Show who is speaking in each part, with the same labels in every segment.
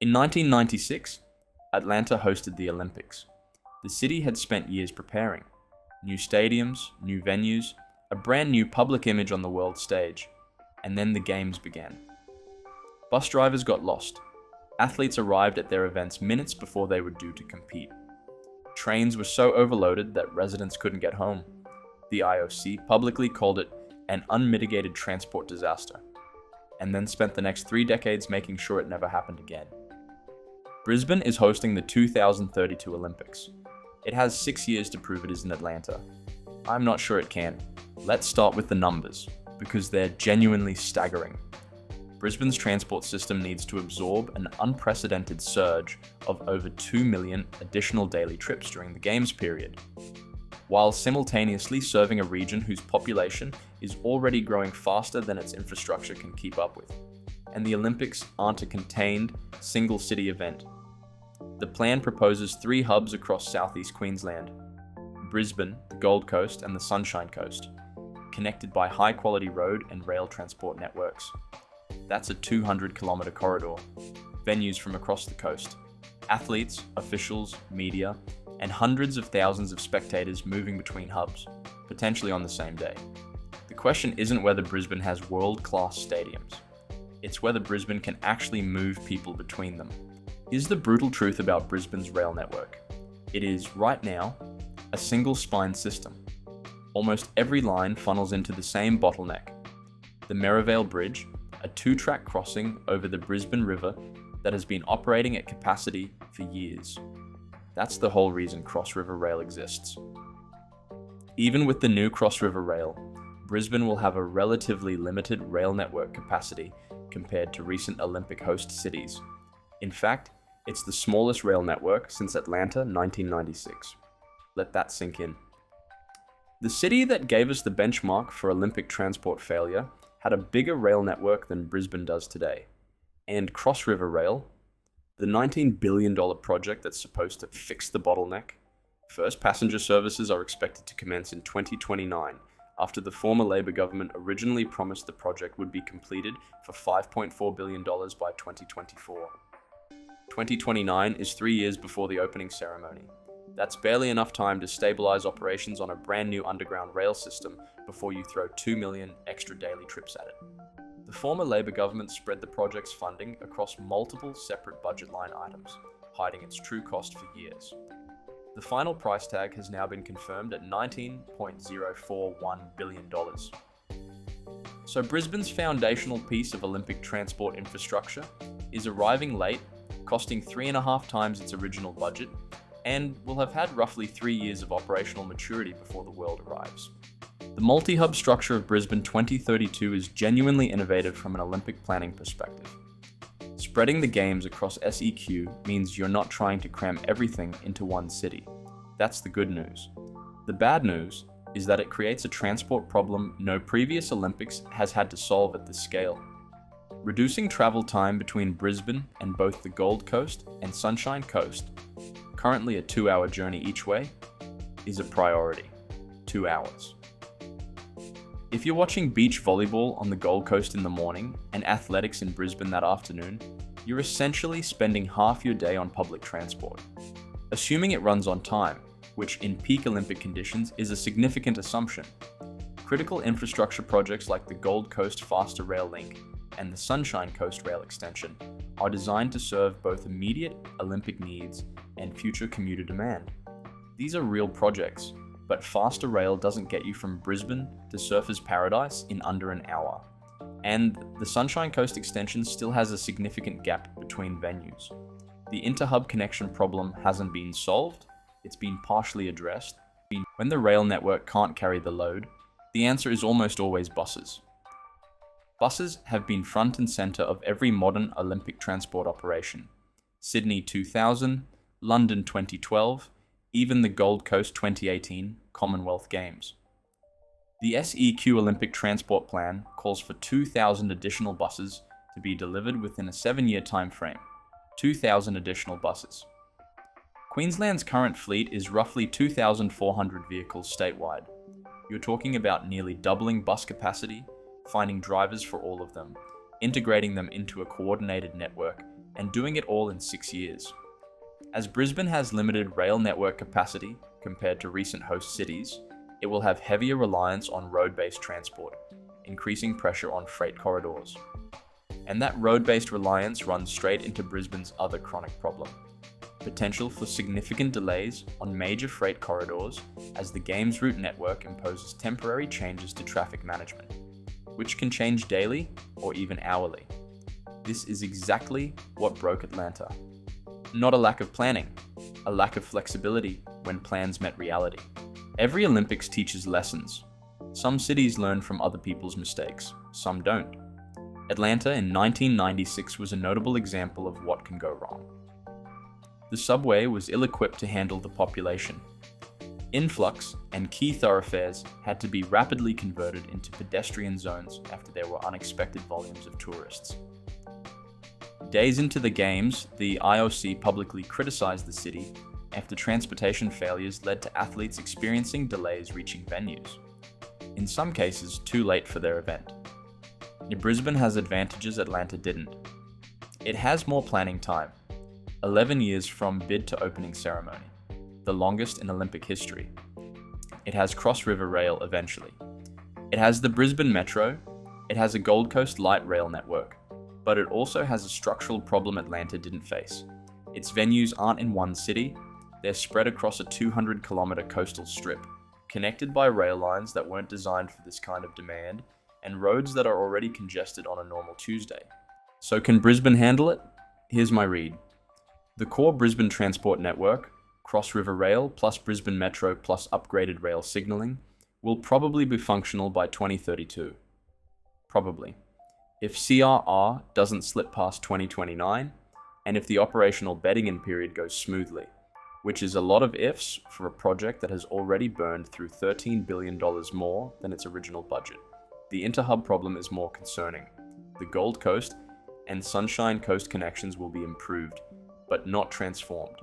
Speaker 1: In 1996, Atlanta hosted the Olympics. The city had spent years preparing. New stadiums, new venues, a brand new public image on the world stage, and then the games began. Bus drivers got lost. Athletes arrived at their events minutes before they were due to compete. Trains were so overloaded that residents couldn't get home. The IOC publicly called it an unmitigated transport disaster, and then spent the next 3 decades making sure it never happened again. Brisbane is hosting the 2032 Olympics. It has 6 years to prove it is in Atlanta. I'm not sure it can. Let's start with the numbers, because they're genuinely staggering. Brisbane's transport system needs to absorb an unprecedented surge of over 2 million additional daily trips during the Games period, while simultaneously serving a region whose population is already growing faster than its infrastructure can keep up with. And the Olympics aren't a contained, single-city event. The plan proposes 3 hubs across southeast Queensland: Brisbane, the Gold Coast, and the Sunshine Coast, connected by high-quality road and rail transport networks. That's a 200-kilometre corridor, venues from across the coast, athletes, officials, media, and hundreds of thousands of spectators moving between hubs, potentially on the same day. The question isn't whether Brisbane has world-class stadiums. It's whether Brisbane can actually move people between them. Here's the brutal truth about Brisbane's rail network. It is, right now, a single-spine system. Almost every line funnels into the same bottleneck: the Merivale Bridge, a 2-track crossing over the Brisbane River that has been operating at capacity for years. That's the whole reason Cross River Rail exists. Even with the new Cross River Rail, Brisbane will have a relatively limited rail network capacity compared to recent Olympic host cities. In fact, it's the smallest rail network since Atlanta 1996. Let that sink in. The city that gave us the benchmark for Olympic transport failure had a bigger rail network than Brisbane does today. And Cross River Rail, the $19 billion project that's supposed to fix the bottleneck, first passenger services are expected to commence in 2029, after the former Labor government originally promised the project would be completed for $5.4 billion by 2024. 2029 is 3 years before the opening ceremony. That's barely enough time to stabilize operations on a brand new underground rail system before you throw 2 million extra daily trips at it. The former Labor government spread the project's funding across multiple separate budget line items, hiding its true cost for years. The final price tag has now been confirmed at $19.041 billion. So Brisbane's foundational piece of Olympic transport infrastructure is arriving late, costing 3.5 times its original budget, and will have had roughly 3 years of operational maturity before the world arrives. The multi-hub structure of Brisbane 2032 is genuinely innovative from an Olympic planning perspective. Spreading the games across SEQ means you're not trying to cram everything into one city. That's the good news. The bad news is that it creates a transport problem no previous Olympics has had to solve at this scale. Reducing travel time between Brisbane and both the Gold Coast and Sunshine Coast, currently a 2-hour journey each way, is a priority. 2 hours. If you're watching beach volleyball on the Gold Coast in the morning and athletics in Brisbane that afternoon, you're essentially spending half your day on public transport. Assuming it runs on time, which in peak Olympic conditions is a significant assumption. Critical infrastructure projects like the Gold Coast Faster Rail Link and the Sunshine Coast Rail Extension are designed to serve both immediate Olympic needs and future commuter demand. These are real projects, but faster rail doesn't get you from Brisbane to Surfers Paradise in under an hour. And the Sunshine Coast Extension still has a significant gap between venues. The inter-hub connection problem hasn't been solved, it's been partially addressed. When the rail network can't carry the load, the answer is almost always buses. Buses have been front and centre of every modern Olympic transport operation. Sydney 2000, London 2012, even the Gold Coast 2018 Commonwealth Games. The SEQ Olympic Transport Plan calls for 2,000 additional buses to be delivered within a 7-year time frame. 2,000 additional buses. Queensland's current fleet is roughly 2,400 vehicles statewide. You're talking about nearly doubling bus capacity, finding drivers for all of them, integrating them into a coordinated network, and doing it all in 6 years. As Brisbane has limited rail network capacity compared to recent host cities, it will have heavier reliance on road-based transport, increasing pressure on freight corridors. And that road-based reliance runs straight into Brisbane's other chronic problem: potential for significant delays on major freight corridors as the game's route network imposes temporary changes to traffic management, which can change daily or even hourly. This is exactly what broke Atlanta. Not a lack of planning, a lack of flexibility when plans met reality. Every Olympics teaches lessons. Some cities learn from other people's mistakes, some don't. Atlanta in 1996 was a notable example of what can go wrong. The subway was ill-equipped to handle the population. Influx and key thoroughfares had to be rapidly converted into pedestrian zones after there were unexpected volumes of tourists. Days into the Games, the IOC publicly criticized the city after transportation failures led to athletes experiencing delays reaching venues, in some cases too late for their event. Brisbane has advantages Atlanta didn't. It has more planning time, 11 years from bid to opening ceremony, the longest in Olympic history. It has Cross River Rail eventually. It has the Brisbane Metro. It has a Gold Coast light rail network. But it also has a structural problem Atlanta didn't face. Its venues aren't in one city, they're spread across a 200-kilometer coastal strip, connected by rail lines that weren't designed for this kind of demand, and roads that are already congested on a normal Tuesday. So can Brisbane handle it? Here's my read. The core Brisbane transport network, Cross River Rail plus Brisbane Metro plus upgraded rail signalling, will probably be functional by 2032. Probably. If CRR doesn't slip past 2029, and if the operational bedding-in period goes smoothly, which is a lot of ifs for a project that has already burned through $13 billion more than its original budget. The interhub problem is more concerning. The Gold Coast and Sunshine Coast connections will be improved, but not transformed.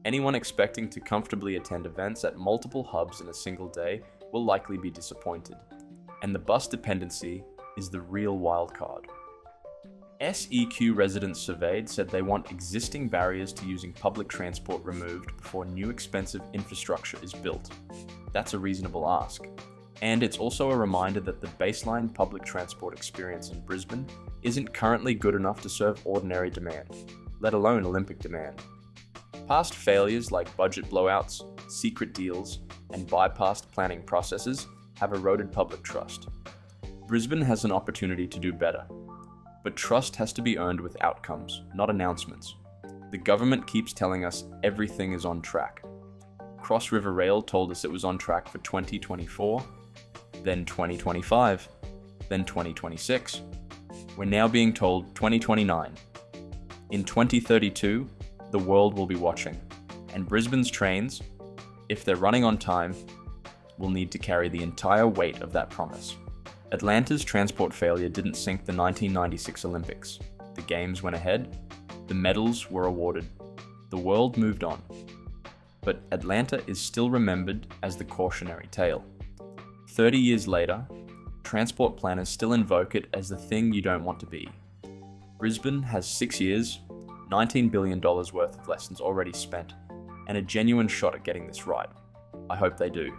Speaker 1: Anyone expecting to comfortably attend events at multiple hubs in a single day will likely be disappointed, and the bus dependency is the real wildcard. SEQ residents surveyed said they want existing barriers to using public transport removed before new expensive infrastructure is built. That's a reasonable ask. And it's also a reminder that the baseline public transport experience in Brisbane isn't currently good enough to serve ordinary demand, let alone Olympic demand. Past failures like budget blowouts, secret deals, and bypassed planning processes have eroded public trust. Brisbane has an opportunity to do better, but trust has to be earned with outcomes, not announcements. The government keeps telling us everything is on track. Cross River Rail told us it was on track for 2024, then 2025, then 2026. We're now being told 2029. In 2032, the world will be watching, and Brisbane's trains, if they're running on time, will need to carry the entire weight of that promise. Atlanta's transport failure didn't sink the 1996 Olympics. The Games went ahead, the medals were awarded, the world moved on. But Atlanta is still remembered as the cautionary tale. 30 years later, transport planners still invoke it as the thing you don't want to be. Brisbane has 6 years, $19 billion worth of lessons already spent, and a genuine shot at getting this right. I hope they do.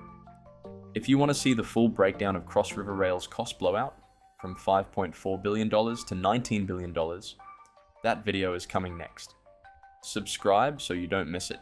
Speaker 1: If you want to see the full breakdown of Cross River Rail's cost blowout, from $5.4 billion to $19 billion, that video is coming next. Subscribe so you don't miss it.